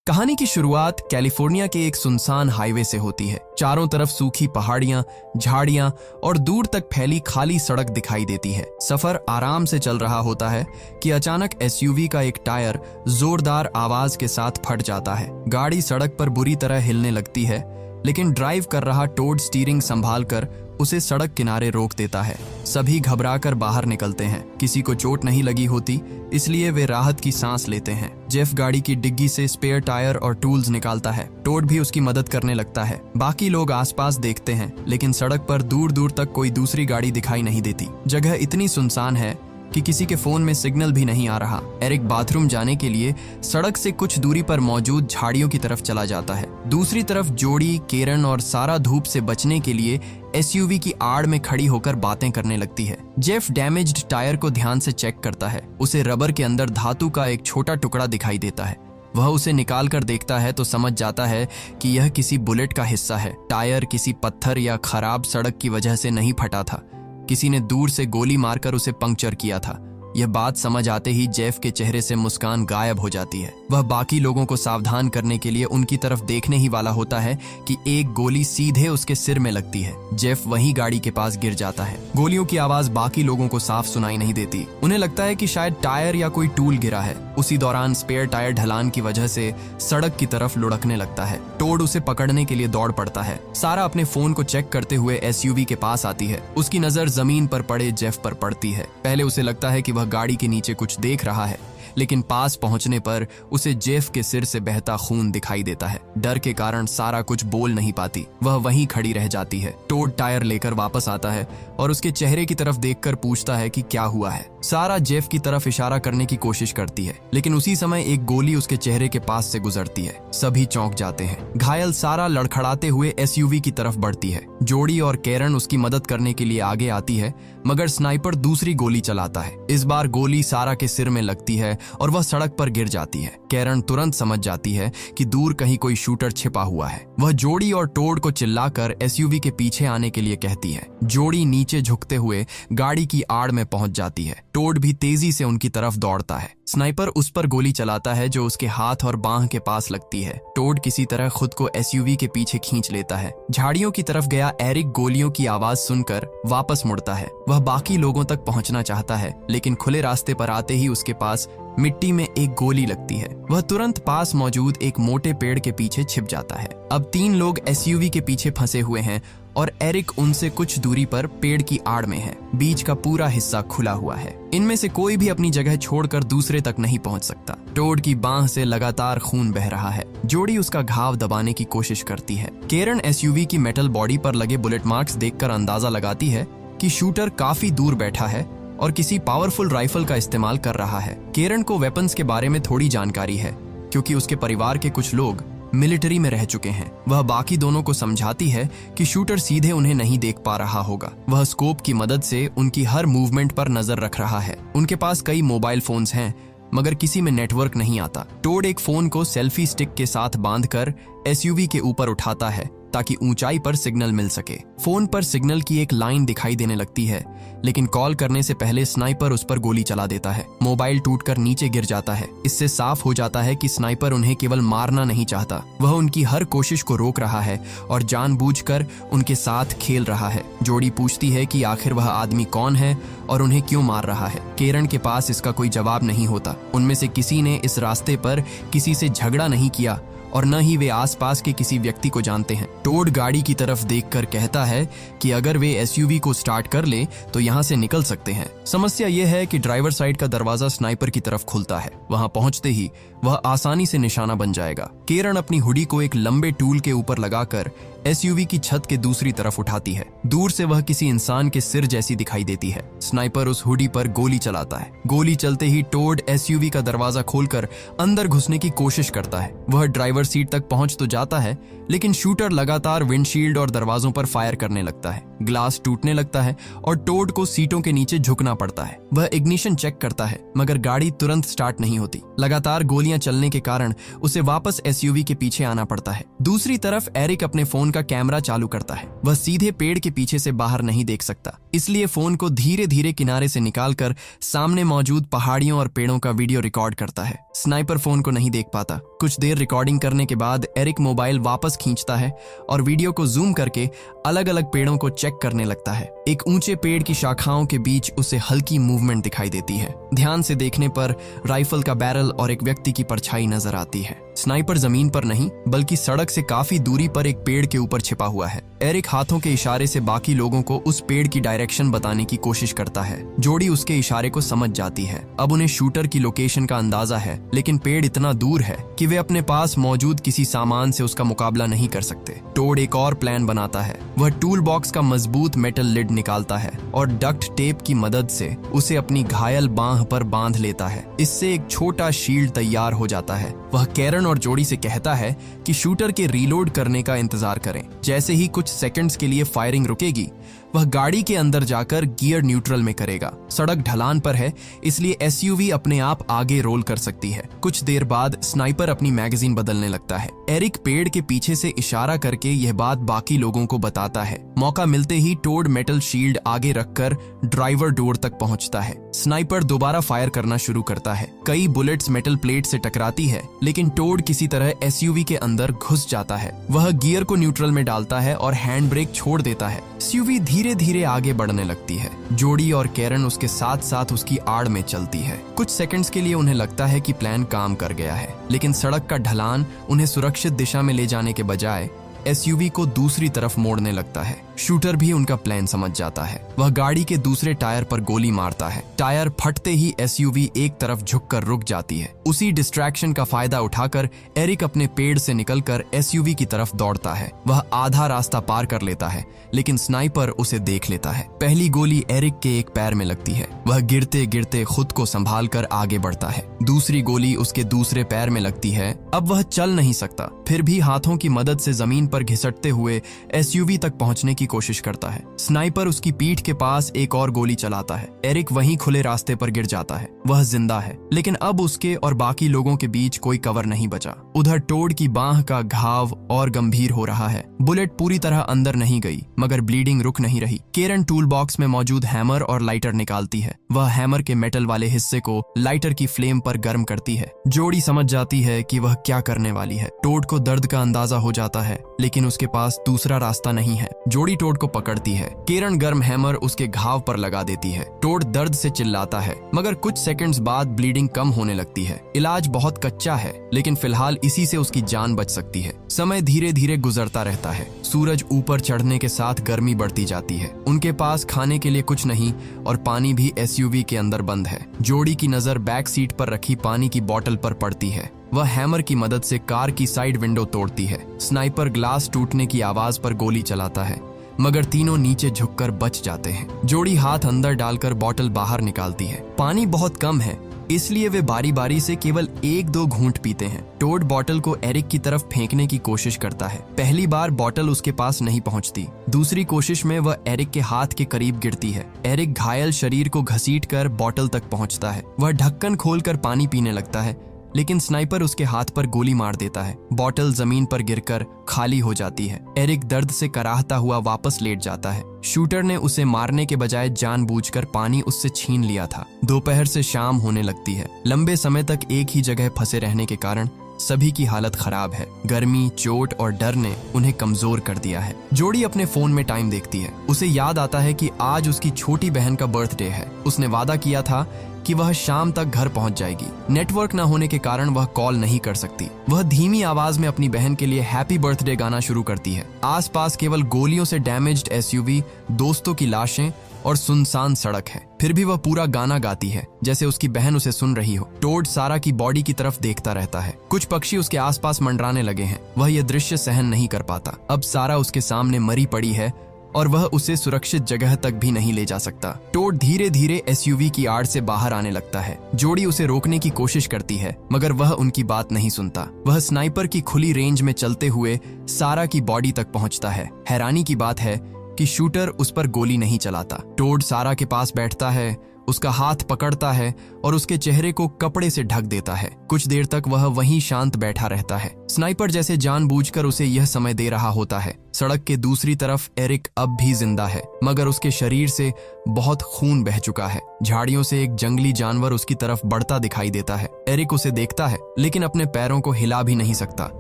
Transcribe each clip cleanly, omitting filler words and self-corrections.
कहानी की शुरुआत कैलिफोर्निया के एक सुनसान हाईवे से होती है। चारों तरफ सूखी पहाड़ियां, झाड़ियां और दूर तक फैली खाली सड़क दिखाई देती है। सफर आराम से चल रहा होता है कि अचानक एसयूवी का एक टायर जोरदार आवाज के साथ फट जाता है। गाड़ी सड़क पर बुरी तरह हिलने लगती है, लेकिन ड्राइव कर रहा टोड स्टीयरिंग संभालकर उसे सड़क किनारे रोक देता है। सभी घबराकर बाहर निकलते हैं। किसी को चोट नहीं लगी होती, इसलिए वे राहत की सांस लेते हैं। जेफ गाड़ी की डिग्गी से स्पेयर टायर और टूल्स निकालता है। टोड भी उसकी मदद करने लगता है। बाकी लोग आसपास देखते हैं, लेकिन सड़क पर दूर दूर तक कोई दूसरी गाड़ी दिखाई नहीं देती। जगह इतनी सुनसान है कि किसी के फोन में सिग्नल भी नहीं आ रहा। एरिक बाथरूम जाने के लिए सड़क से कुछ दूरी पर मौजूद झाड़ियों की तरफ चला जाता है। दूसरी तरफ जोड़ी, केरन और सारा धूप से बचने के लिए एसयूवी की आड़ में खड़ी होकर बातें करने लगती है। जेफ डैमेज्ड टायर को ध्यान से चेक करता है। उसे रबर के अंदर धातु का एक छोटा टुकड़ा दिखाई देता है। वह उसे निकाल कर देखता है तो समझ जाता है कि यह किसी बुलेट का हिस्सा है। टायर किसी पत्थर या खराब सड़क की वजह से नहीं फटा था। किसी ने दूर से गोली मारकर उसे पंक्चर किया था। यह बात समझ आते ही जेफ के चेहरे से मुस्कान गायब हो जाती है। वह बाकी लोगों को सावधान करने के लिए उनकी तरफ देखने ही वाला होता है कि एक गोली सीधे उसके सिर में लगती है। जेफ वहीं गाड़ी के पास गिर जाता है। गोलियों की आवाज बाकी लोगों को साफ सुनाई नहीं देती। उन्हें लगता है कि शायद टायर या कोई टूल गिरा है। उसी दौरान स्पेयर टायर ढलान की वजह से सड़क की तरफ लुढ़कने लगता है। टोड उसे पकड़ने के लिए दौड़ पड़ता है। सारा अपने फोन को चेक करते हुए एसयूवी के पास आती है। उसकी नजर जमीन पर पड़े जेफ पर पड़ती है। पहले उसे लगता है कि वह गाड़ी के नीचे कुछ देख रहा है, लेकिन पास पहुंचने पर उसे जेफ के सिर से बहता खून दिखाई देता है। डर के कारण सारा कुछ बोल नहीं पाती। वह वहीं खड़ी रह जाती है। टोड टायर लेकर वापस आता है और उसके चेहरे की तरफ देखकर पूछता है कि क्या हुआ है। सारा जेफ की तरफ इशारा करने की कोशिश करती है, लेकिन उसी समय एक गोली उसके चेहरे के पास से गुजरती है। सभी चौंक जाते हैं। घायल सारा लड़खड़ाते हुए एसयूवी की तरफ बढ़ती है। जोड़ी और केरन उसकी मदद करने के लिए आगे आती है, मगर स्नाइपर दूसरी गोली चलाता है। इस बार गोली सारा के सिर में लगती है और वह सड़क पर गिर जाती है। केरन तुरंत समझ जाती है कि दूर कहीं कोई शूटर छिपा हुआ है। वह जोड़ी और टोड को चिल्लाकर एसयूवी के पीछे आने के लिए कहती है। जोड़ी नीचे झुकते हुए गाड़ी की आड़ में पहुंच जाती है। टोड भी तेजी से उनकी तरफ दौड़ता है। स्नाइपर उस पर गोली चलाता है जो उसके हाथ और बांह के पास लगती है। टोड किसी तरह खुद को एसयूवी के पीछे खींच लेता है। झाड़ियों की तरफ गया एरिक गोलियों की आवाज सुनकर वापस मुड़ता है। वह बाकी लोगों तक पहुंचना चाहता है, लेकिन खुले रास्ते पर आते ही उसके पास मिट्टी में एक गोली लगती है। वह तुरंत पास मौजूद एक मोटे पेड़ के पीछे छिप जाता है। अब 3 लोग एसयूवी के पीछे फंसे हुए हैं और एरिक उनसे कुछ दूरी पर पेड़ की आड़ में है। बीच का पूरा हिस्सा खुला हुआ है। इनमें से कोई भी अपनी जगह छोड़कर दूसरे तक नहीं पहुंच सकता। टोड की बांह से लगातार खून बह रहा है। जोड़ी उसका घाव दबाने की कोशिश करती है। केरन एसयूवी की मेटल बॉडी पर लगे बुलेट मार्क्स देखकर अंदाजा लगाती है कि शूटर काफी दूर बैठा है और किसी पावरफुल राइफल का इस्तेमाल कर रहा है। केरन को वेपन्स के बारे में थोड़ी जानकारी है, क्योंकि उसके परिवार के कुछ लोग मिलिट्री में रह चुके हैं। वह बाकी दोनों को समझाती है कि शूटर सीधे उन्हें नहीं देख पा रहा होगा। वह स्कोप की मदद से उनकी हर मूवमेंट पर नजर रख रहा है। उनके पास कई मोबाइल फोन्स हैं, मगर किसी में नेटवर्क नहीं आता। टोड एक फोन को सेल्फी स्टिक के साथ बांधकर एसयूवी के ऊपर उठाता है ताकि ऊंचाई पर सिग्नल मिल सके। फोन पर सिग्नल की एक लाइन दिखाई देने लगती है, लेकिन कॉल करने से पहले स्नाइपर उस पर गोली चला देता है। मोबाइल टूटकर नीचे गिर जाता है। इससे साफ हो जाता है कि स्नाइपर उन्हें केवल मारना नहीं चाहता, वह उनकी हर कोशिश को रोक रहा है और जानबूझकर उनके साथ खेल रहा है। जोड़ी पूछती है कि आखिर वह आदमी कौन है और उन्हें क्यों मार रहा है। केरन के पास इसका कोई जवाब नहीं होता। उनमें से किसी ने इस रास्ते पर किसी से झगड़ा नहीं किया और न ही वे आसपास के किसी व्यक्ति को जानते हैं। टोड गाड़ी की तरफ देखकर कहता है कि अगर वे एसयूवी को स्टार्ट कर ले तो यहाँ से निकल सकते हैं। समस्या यह है कि ड्राइवर साइड का दरवाजा स्नाइपर की तरफ खुलता है। वहां पहुंचते ही वह आसानी से निशाना बन जाएगा। केरन अपनी हुडी को एक लंबे टूल के ऊपर लगाकर एसयूवी की छत के दूसरी तरफ उठाती है। दूर से वह किसी इंसान के सिर जैसी दिखाई देती है। स्नाइपर उस हुडी पर गोली चलाता है। गोली चलते ही टोड एसयूवी का दरवाजा खोलकर अंदर घुसने की कोशिश करता है। वह ड्राइवर सीट तक पहुंच तो जाता है, लेकिन शूटर लगातार विंडशील्ड और दरवाजों पर फायर करने लगता है। ग्लास टूटने लगता है और टोड को सीटों के नीचे झुकना पड़ता है। वह इग्निशन चेक करता है मगर गाड़ी तुरंत स्टार्ट नहीं होती। लगातार गोलियां चलने के कारण उसे वापस एसयूवी के पीछे आना पड़ता है। दूसरी तरफ एरिक अपने फोन का कैमरा चालू करता है। वह सीधे पेड़ के पीछे से बाहर नहीं देख सकता, इसलिए फोन को धीरे धीरे किनारे से निकालकर सामने मौजूद पहाड़ियों और पेड़ों का वीडियो रिकॉर्ड करता है। स्नाइपर फोन को नहीं देख पाता। कुछ देर रिकॉर्डिंग करने के बाद एरिक मोबाइल वापस खींचता है और वीडियो को जूम करके अलग अलग पेड़ों को चेक करने लगता है। एक ऊंचे पेड़ की शाखाओं के बीच उसे हल्की मूवमेंट दिखाई देती है। ध्यान से देखने पर राइफल का बैरल और एक व्यक्ति की परछाई नजर आती है। स्नाइपर जमीन पर नहीं बल्कि सड़क से काफी दूरी पर एक पेड़ के ऊपर छिपा हुआ है। एरिक हाथों के इशारे से बाकी लोगों को उस पेड़ की डायरेक्शन बताने की कोशिश करता है। जोड़ी उसके इशारे को समझ जाती है। अब उन्हें शूटर की लोकेशन का अंदाजा है, लेकिन पेड़ इतना दूर है कि वे अपने पास मौजूद किसी सामान से उसका मुकाबला नहीं कर सकते। टोड एक और प्लान बनाता है। वह टूल बॉक्स का मजबूत मेटल लिड निकालता है और डक्ट टेप की मदद से उसे अपनी घायल बांह पर बांध लेता है। इससे एक छोटा शील्ड तैयार हो जाता है। वह कैरन और जोड़ी से कहता है कि शूटर के रीलोड करने का इंतजार करें। जैसे ही कुछ सेकंड्स के लिए फायरिंग रुकेगी, वह गाड़ी के अंदर जाकर गियर न्यूट्रल में करेगा। सड़क ढलान पर है, इसलिए एसयूवी अपने आप आगे रोल कर सकती है। कुछ देर बाद स्नाइपर अपनी मैगजीन बदलने लगता है। एरिक पेड़ के पीछे से इशारा करके यह बात बाकी लोगों को बताता है। मौका मिलते ही टोड मेटल शील्ड आगे रखकर ड्राइवर डोर तक पहुंचता है। स्नाइपर दोबारा फायर करना शुरू करता है। कई बुलेट्स मेटल प्लेट से टकराती है, लेकिन टोड किसी तरह एसयूवी के अंदर घुस जाता है। वह गियर को न्यूट्रल में डालता है और हैंड ब्रेक छोड़ देता है। एसयूवी धीरे धीरे आगे बढ़ने लगती है। जोड़ी और कैरन उसके साथ साथ उसकी आड़ में चलती है। कुछ सेकंड्स के लिए उन्हें लगता है कि प्लान काम कर गया है, लेकिन सड़क का ढलान उन्हें सुरक्षित दिशा में ले जाने के बजाय एसयूवी को दूसरी तरफ मोड़ने लगता है। शूटर भी उनका प्लान समझ जाता है। वह गाड़ी के दूसरे टायर पर गोली मारता है। टायर फटते ही एसयूवी एक तरफ झुककर रुक जाती है। उसी डिस्ट्रैक्शन का फायदा उठाकर एरिक अपने पेड़ से निकलकर एसयूवी की तरफ दौड़ता है। वह आधा रास्ता पार कर लेता है, लेकिन स्नाइपर उसे देख लेता है। पहली गोली एरिक के एक पैर में लगती है। वह गिरते गिरते खुद को संभाल कर आगे बढ़ता है। दूसरी गोली उसके दूसरे पैर में लगती है। अब वह चल नहीं सकता, फिर भी हाथों की मदद से जमीन पर घिसटते हुए एसयूवी तक पहुंचने की कोशिश करता है। स्नाइपर उसकी पीठ के पास एक और गोली चलाता है। एरिक वहीं खुले रास्ते पर गिर जाता है। वह जिंदा है, लेकिन अब उसके और बाकी लोगों के बीच कोई कवर नहीं बचा। उधर टोड की बांह का घाव और गंभीर हो रहा है। बुलेट पूरी तरह अंदर नहीं गई, मगर ब्लीडिंग रुक नहीं रही। केरन टूल बॉक्स में मौजूद हैमर और लाइटर निकालती है। वह हैमर के मेटल वाले हिस्से को लाइटर की फ्लेम पर गर्म करती है। जोड़ी समझ जाती है कि वह क्या करने वाली है। टोड को दर्द का अंदाजा हो जाता है, लेकिन उसके पास दूसरा रास्ता नहीं है। जोड़ी टोड को पकड़ती है। केरन गर्म हैमर उसके घाव पर लगा देती है। टोड दर्द से चिल्लाता है, मगर कुछ सेकंड्स बाद ब्लीडिंग कम होने लगती है। इलाज बहुत कच्चा है, लेकिन फिलहाल इसी से उसकी जान बच सकती है। समय धीरे धीरे गुजरता रहता है। सूरज ऊपर चढ़ने के साथ गर्मी बढ़ती जाती है। उनके पास खाने के लिए कुछ नहीं और पानी भी एसयूवी के अंदर बंद है। जोड़ी की नजर बैक सीट पर रखी पानी की बोतल पर पड़ती है। वह हैमर की मदद से कार की साइड विंडो तोड़ती है। स्नाइपर ग्लास टूटने की आवाज पर गोली चलाता है, मगर तीनों नीचे झुककर बच जाते हैं। जोड़ी हाथ अंदर डालकर बोतल बाहर निकालती है। पानी बहुत कम है, इसलिए वे बारी बारी से केवल 1-2 घूंट पीते हैं। टोड बोतल को एरिक की तरफ फेंकने की कोशिश करता है। पहली बार बोतल उसके पास नहीं पहुंचती। दूसरी कोशिश में वह एरिक के हाथ के करीब गिरती है। एरिक घायल शरीर को घसीटकर बोतल तक पहुंचता है। वह ढक्कन खोलकर पानी पीने लगता है, लेकिन स्नाइपर उसके हाथ पर गोली मार देता है। बोतल जमीन पर गिरकर खाली हो जाती है। एरिक दर्द से कराहता हुआ वापस लेट जाता है। शूटर ने उसे मारने के बजाय जानबूझकर पानी उससे छीन लिया था। दोपहर से शाम होने लगती है। लंबे समय तक एक ही जगह फंसे रहने के कारण सभी की हालत खराब है। गर्मी, चोट और डर ने उन्हें कमजोर कर दिया है। जोड़ी अपने फोन में टाइम देखती है। उसे याद आता है कि आज उसकी छोटी बहन का बर्थडे है। उसने वादा किया था कि वह शाम तक घर पहुंच जाएगी। नेटवर्क न होने के कारण वह कॉल नहीं कर सकती। वह धीमी आवाज में अपनी बहन के लिए हैप्पी बर्थडे गाना शुरू करती है। आसपास केवल गोलियों से डैमेज्ड एसयूवी, दोस्तों की लाशें और सुनसान सड़क है। फिर भी वह पूरा गाना गाती है जैसे उसकी बहन उसे सुन रही हो। टोड सारा की बॉडी की तरफ देखता रहता है। कुछ पक्षी उसके आसपास मंडराने लगे हैं। वह यह दृश्य सहन नहीं कर पाता। अब सारा उसके सामने मरी पड़ी है और वह उसे सुरक्षित जगह तक भी नहीं ले जा सकता। टोड धीरे धीरे एसयूवी की आड़ से बाहर आने लगता है। जोड़ी उसे रोकने की कोशिश करती है, मगर वह उनकी बात नहीं सुनता। वह स्नाइपर की खुली रेंज में चलते हुए सारा की बॉडी तक पहुंचता है। हैरानी की बात है कि शूटर उस पर गोली नहीं चलाता। टोड सारा के पास बैठता है, उसका हाथ पकड़ता है और उसके चेहरे को कपड़े से ढक देता है। कुछ देर तक वह वहीं शांत बैठा रहता है, स्नाइपर जैसे जानबूझकर उसे यह समय दे रहा होता है। सड़क के दूसरी तरफ एरिक अब भी जिंदा है, मगर उसके शरीर से बहुत खून बह चुका है। झाड़ियों से एक जंगली जानवर उसकी तरफ बढ़ता दिखाई देता है। एरिक उसे देखता है, लेकिन अपने पैरों को हिला भी नहीं सकता।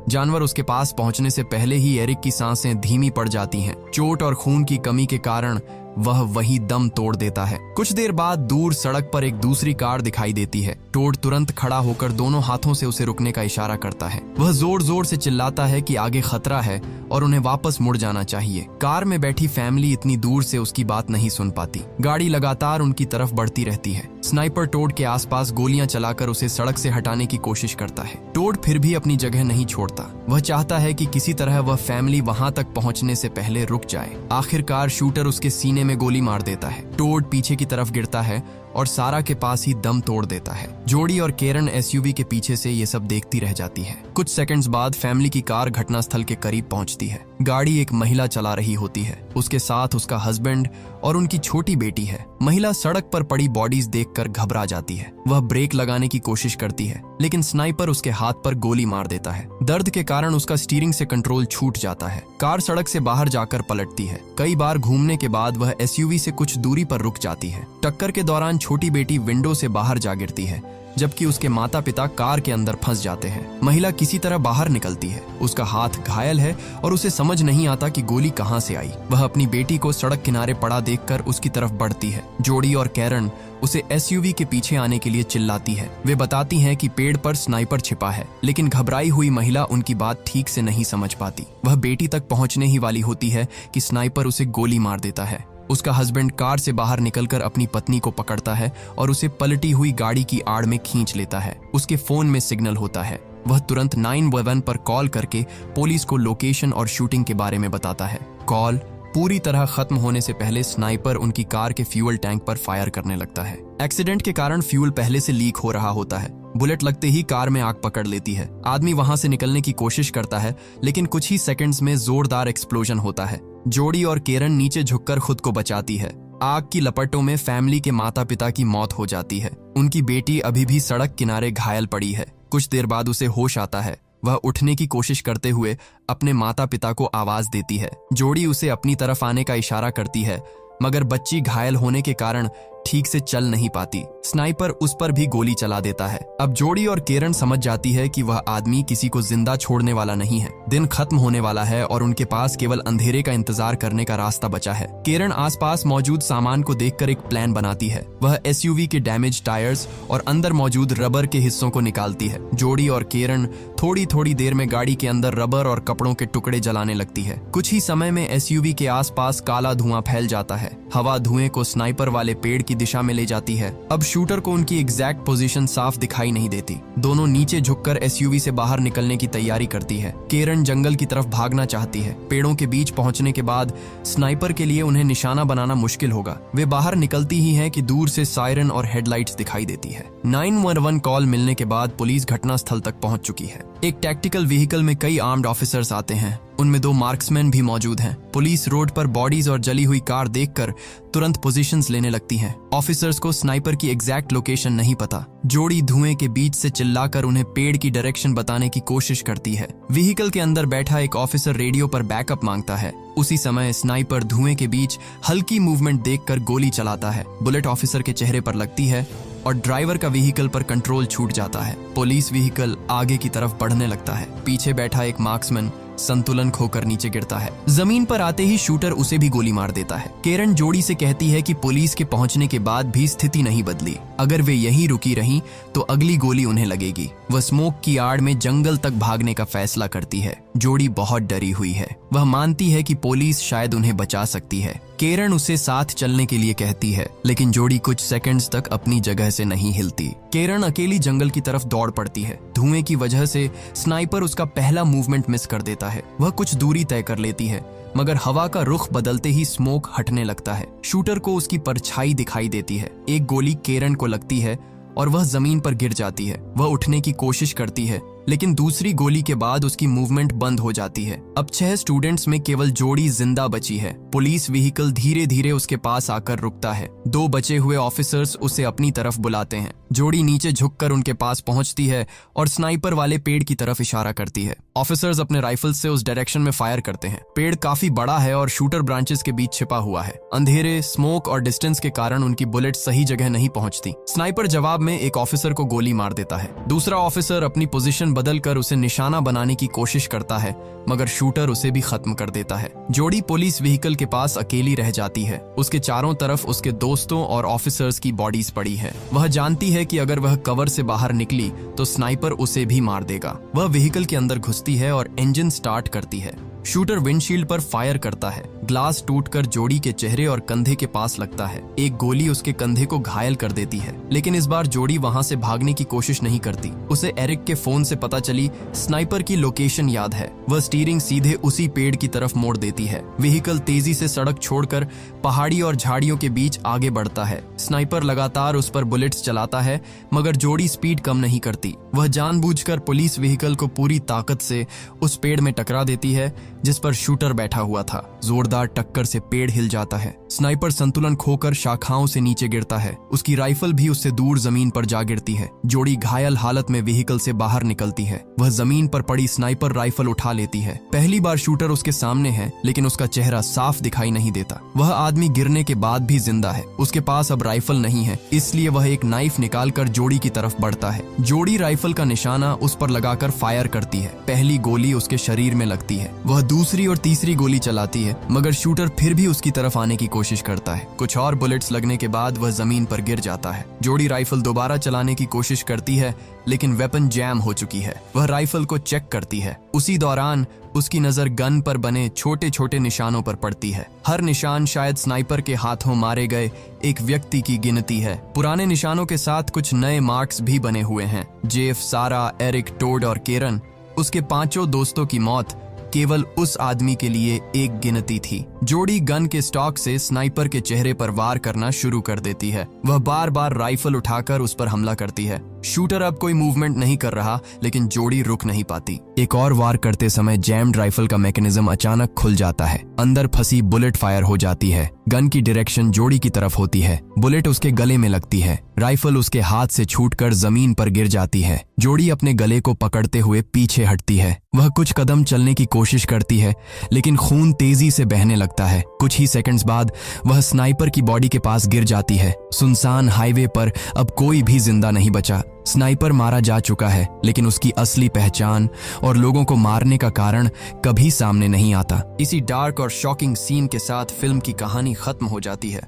जानवर उसके पास पहुंचने से पहले ही एरिक की सांसें धीमी पड़ जाती हैं। चोट और खून की कमी के कारण वह वहीं दम तोड़ देता है। कुछ देर बाद दूर सड़क पर एक दूसरी कार दिखाई देती है। टोड तुरंत खड़ा होकर दोनों हाथों से उसे रुकने का इशारा करता है। वह जोर जोर से चिल्लाता है कि आगे खतरा है और उन्हें वापस मुड़ जाना चाहिए। कार में बैठी फैमिली इतनी दूर से उसकी बात नहीं सुन पाती। गाड़ी लगातार उनकी तरफ बढ़ती रहती है। स्नाइपर टोड के आसपास गोलियां चलाकर उसे सड़क से हटाने की कोशिश करता है। टोड फिर भी अपनी जगह नहीं छोड़ता। वह चाहता है कि किसी तरह वह फैमिली वहां तक पहुंचने से पहले रुक जाए। आखिरकार शूटर उसके सीने में गोली मार देता है। टोड पीछे की तरफ गिरता है और सारा के पास ही दम तोड़ देता है। जोडी और केरन एसयूवी के पीछे से ये सब देखती रह जाती है। कुछ सेकंड्स बाद फैमिली की कार घटनास्थल के करीब पहुंचती है। गाड़ी एक महिला चला रही होती है, उसके साथ उसका हस्बैंड और उनकी छोटी बेटी है। महिला सड़क पर पड़ी बॉडीज देखकर घबरा जाती है। वह ब्रेक लगाने की कोशिश करती है, लेकिन स्नाइपर उसके हाथ पर गोली मार देता है। दर्द के कारण उसका स्टीयरिंग से कंट्रोल छूट जाता है। कार सड़क से बाहर जाकर पलटती है। कई बार घूमने के बाद वह एसयूवी से कुछ दूरी पर रुक जाती है। टक्कर के दौरान छोटी बेटी विंडो से बाहर जा गिरती है, जबकि उसके माता पिता कार के अंदर फंस जाते हैं। महिला किसी तरह बाहर निकलती है। उसका हाथ घायल है और उसे समझ नहीं आता कि गोली कहां से आई। वह अपनी बेटी को सड़क किनारे पड़ा देखकर उसकी तरफ बढ़ती है। जोडी और कैरन उसे एसयूवी के पीछे आने के लिए चिल्लाती है। वे बताती हैं कि पेड़ पर स्नाइपर छिपा है, लेकिन घबराई हुई महिला उनकी बात ठीक से नहीं समझ पाती। वह बेटी तक पहुंचने ही वाली होती है कि स्नाइपर उसे गोली मार देता है। उसका हस्बैंड कार से बाहर निकलकर अपनी पत्नी को पकड़ता है और उसे पलटी हुई गाड़ी की आड़ में खींच लेता है। उसके फोन में सिग्नल होता है। वह तुरंत 911 पर कॉल करके पुलिस को लोकेशन और शूटिंग के बारे में बताता है। कॉल पूरी तरह खत्म होने से पहले स्नाइपर उनकी कार के फ्यूल टैंक पर फायर करने लगता है। एक्सीडेंट के कारण फ्यूल पहले से लीक हो रहा होता है। बुलेट लगते ही कार में आग पकड़ लेती है। आदमी वहां से निकलने की कोशिश करता है, लेकिन कुछ ही सेकंड्स में जोरदार एक्सप्लोजन होता है। जोडी और केरन नीचे झुककर खुद को बचाती है। आग की लपटों में फैमिली के माता पिता की मौत हो जाती है। उनकी बेटी अभी भी सड़क किनारे घायल पड़ी है। कुछ देर बाद उसे होश आता है। वह उठने की कोशिश करते हुए अपने माता पिता को आवाज देती है। जोडी उसे अपनी तरफ आने का इशारा करती है, मगर बच्ची घायल होने के कारण ठीक से चल नहीं पाती। स्नाइपर उस पर भी गोली चला देता है। अब जोडी और केरन समझ जाती है कि वह आदमी किसी को जिंदा छोड़ने वाला नहीं है। दिन खत्म होने वाला है और उनके पास केवल अंधेरे का इंतजार करने का रास्ता बचा है। केरन आसपास मौजूद सामान को देखकर एक प्लान बनाती है। वह एसयूवी के डैमेज टायर्स और अंदर मौजूद रबर के हिस्सों को निकालती है। जोडी और केरन थोड़ी थोड़ी देर में गाड़ी के अंदर रबर और कपड़ों के टुकड़े जलाने लगती है। कुछ ही समय में एसयूवी के आसपास काला धुआं फैल जाता है। हवा धुएं को स्नाइपर वाले पेड़ की दिशा में ले जाती है। अब शूटर को उनकी एग्जैक्ट पोजीशन साफ दिखाई नहीं देती। दोनों नीचे झुककर एसयूवी से बाहर निकलने की तैयारी करती है। केरन जंगल की तरफ भागना चाहती है। पेड़ों के बीच पहुंचने के बाद स्नाइपर के लिए उन्हें निशाना बनाना मुश्किल होगा। वे बाहर निकलती ही हैं कि दूर से सायरन और हेडलाइट्स दिखाई देती है। 911 कॉल मिलने के बाद पुलिस घटनास्थल तक पहुंच चुकी है। एक टैक्टिकल व्हीकल में कई आर्म्ड ऑफिसर्स आते हैं। उनमें 2 मार्क्समैन भी मौजूद हैं। पुलिस रोड पर बॉडीज और जली हुई कार देखकर तुरंत पोजीशंस लेने लगती हैं। ऑफिसर्स को स्नाइपर की एग्जैक्ट लोकेशन नहीं पता। जोडी धुएं के बीच से चिल्लाकर उन्हें पेड़ की डायरेक्शन बताने की कोशिश करती है। व्हीकल के अंदर बैठा एक ऑफिसर रेडियो पर बैकअप मांगता है। उसी समय स्नाइपर धुएं के बीच हल्की मूवमेंट देखकर गोली चलाता है। बुलेट ऑफिसर के चेहरे पर लगती है और ड्राइवर का व्हीकल पर कंट्रोल छूट जाता है। पुलिस व्हीकल आगे की तरफ बढ़ने लगता है। पीछे बैठा एक मार्क्समैन संतुलन खोकर नीचे गिरता है। जमीन पर आते ही शूटर उसे भी गोली मार देता है। केरन जोडी से कहती है कि पुलिस के पहुंचने के बाद भी स्थिति नहीं बदली। अगर वे यहीं रुकी रहीं तो अगली गोली उन्हें लगेगी। वह स्मोक की आड़ में जंगल तक भागने का फैसला करती है। जोडी बहुत डरी हुई है। वह मानती है कि पुलिस शायद उन्हें बचा सकती है। केरन उसे साथ चलने के लिए कहती है, लेकिन जोडी कुछ सेकंड्स तक अपनी जगह से नहीं हिलती। केरन अकेली जंगल की तरफ दौड़ पड़ती है। धुएं की वजह से स्नाइपर उसका पहला मूवमेंट मिस कर देता है। वह कुछ दूरी तय कर लेती है, मगर हवा का रुख बदलते ही स्मोक हटने लगता है। शूटर को उसकी परछाई दिखाई देती है। एक गोली केरन को लगती है और वह जमीन पर गिर जाती है। वह उठने की कोशिश करती है, लेकिन दूसरी गोली के बाद उसकी मूवमेंट बंद हो जाती है। अब 6 स्टूडेंट्स में केवल जोड़ी जिंदा बची है। पुलिस व्हीकल धीरे धीरे उसके पास आकर रुकता है। 2 बचे हुए ऑफिसर्स उसे अपनी तरफ बुलाते हैं। जोड़ी नीचे झुककर उनके पास पहुंचती है और स्नाइपर वाले पेड़ की तरफ इशारा करती है। ऑफिसर्स अपने राइफल से उस डायरेक्शन में फायर करते हैं। पेड़ काफी बड़ा है और शूटर ब्रांचेस के बीच छिपा हुआ है। अंधेरे, स्मोक और डिस्टेंस के कारण उनकी बुलेट सही जगह नहीं पहुंचती। स्नाइपर जवाब में एक ऑफिसर को गोली मार देता है। दूसरा ऑफिसर अपनी पोजीशन बदलकर उसे निशाना बनाने की कोशिश करता है, मगर शूटर उसे भी खत्म कर देता है। जोड़ी पुलिस व्हीकल के पास अकेली रह जाती है। उसके चारों तरफ उसके दोस्तों और ऑफिसर्स की बॉडीज पड़ी है। वह जानती है कि अगर वह कवर से बाहर निकली तो स्नाइपर उसे भी मार देगा। वह व्हीकल के अंदर घुसती है और इंजन स्टार्ट करती है। शूटर विंडशील्ड पर फायर करता है। ग्लास टूटकर जोड़ी के चेहरे और कंधे के पास लगता है। एक गोली उसके कंधे को घायल कर देती है, लेकिन इस बार जोड़ी वहां से भागने की कोशिश नहीं करती। उसे एरिक के फोन से पता चली स्नाइपर की लोकेशन याद है। वह स्टीयरिंग सीधे उसी पेड़ की तरफ मोड़ देती है। व्हीकल तेजी से सड़क छोड़कर पहाड़ी और झाड़ियों के बीच आगे बढ़ता है। स्नाइपर लगातार उस पर बुलेट्स चलाता है, मगर जोड़ी स्पीड कम नहीं करती। वह जानबूझकर पुलिस व्हीकल को पूरी ताकत से उस पेड़ में टकरा देती है जिस पर शूटर बैठा हुआ था। जोरदार टक्कर से पेड़ हिल जाता है। स्नाइपर संतुलन खोकर शाखाओं से नीचे गिरता है। उसकी राइफल भी उससे दूर जमीन पर जा गिरती है। जोड़ी घायल हालत में व्हीकल से बाहर निकलती है। वह जमीन पर पड़ी स्नाइपर राइफल उठा लेती है। पहली बार शूटर उसके सामने है, लेकिन उसका चेहरा साफ दिखाई नहीं देता। वह आदमी गिरने के बाद भी जिंदा है। उसके पास अब राइफल नहीं है, इसलिए वह एक नाइफ निकालकर जोड़ी की तरफ बढ़ता है। जोड़ी राइफल का निशाना उस पर लगाकर फायर करती है। पहली गोली उसके शरीर में लगती है। वह दूसरी और तीसरी गोली चलाती है, मगर शूटर फिर भी उसकी तरफ आने की कोशिश करता है। कुछ और बुलेट्स लगने के बाद वह जमीन पर गिर जाता है। जोड़ी राइफल दोबारा चलाने की कोशिश करती है, लेकिन वेपन जैम हो चुकी है। वह राइफल को चेक करती है। उसी दौरान उसकी नजर गन पर बने छोटे छोटे निशानों पर पड़ती है। हर निशान शायद स्नाइपर के हाथों मारे गए एक व्यक्ति की गिनती है। पुराने निशानों के साथ कुछ नए मार्क्स भी बने हुए हैं। जेफ, सारा, एरिक, टोड और केरन, उसके 5 दोस्तों की मौत केवल उस आदमी के लिए एक गिनती थी। जोड़ी गन के स्टॉक से स्नाइपर के चेहरे पर वार करना शुरू कर देती है। वह बार बार राइफल उठाकर उस पर हमला करती है। शूटर अब कोई मूवमेंट नहीं कर रहा, लेकिन जोड़ी रुक नहीं पाती। एक और वार करते समय जैम्ड राइफल का मैकेनिज्म अचानक खुल जाता है। अंदर फंसी बुलेट फायर हो जाती है। गन की डायरेक्शन जोड़ी की तरफ होती है। बुलेट उसके गले में लगती है। राइफल उसके हाथ से छूटकर जमीन पर गिर जाती है। जोड़ी अपने गले को पकड़ते हुए पीछे हटती है। वह कुछ कदम चलने की कोशिश करती है, लेकिन खून तेजी से बहने लगता है। कुछ ही सेकंड्स बाद वह स्नाइपर की बॉडी के पास गिर जाती है। सुनसान हाईवे पर अब कोई भी जिंदा नहीं बचा। स्नाइपर मारा जा चुका है, लेकिन उसकी असली पहचान और लोगों को मारने का कारण कभी सामने नहीं आता। इसी डार्क और शॉकिंग सीन के साथ फिल्म की कहानी खत्म हो जाती है।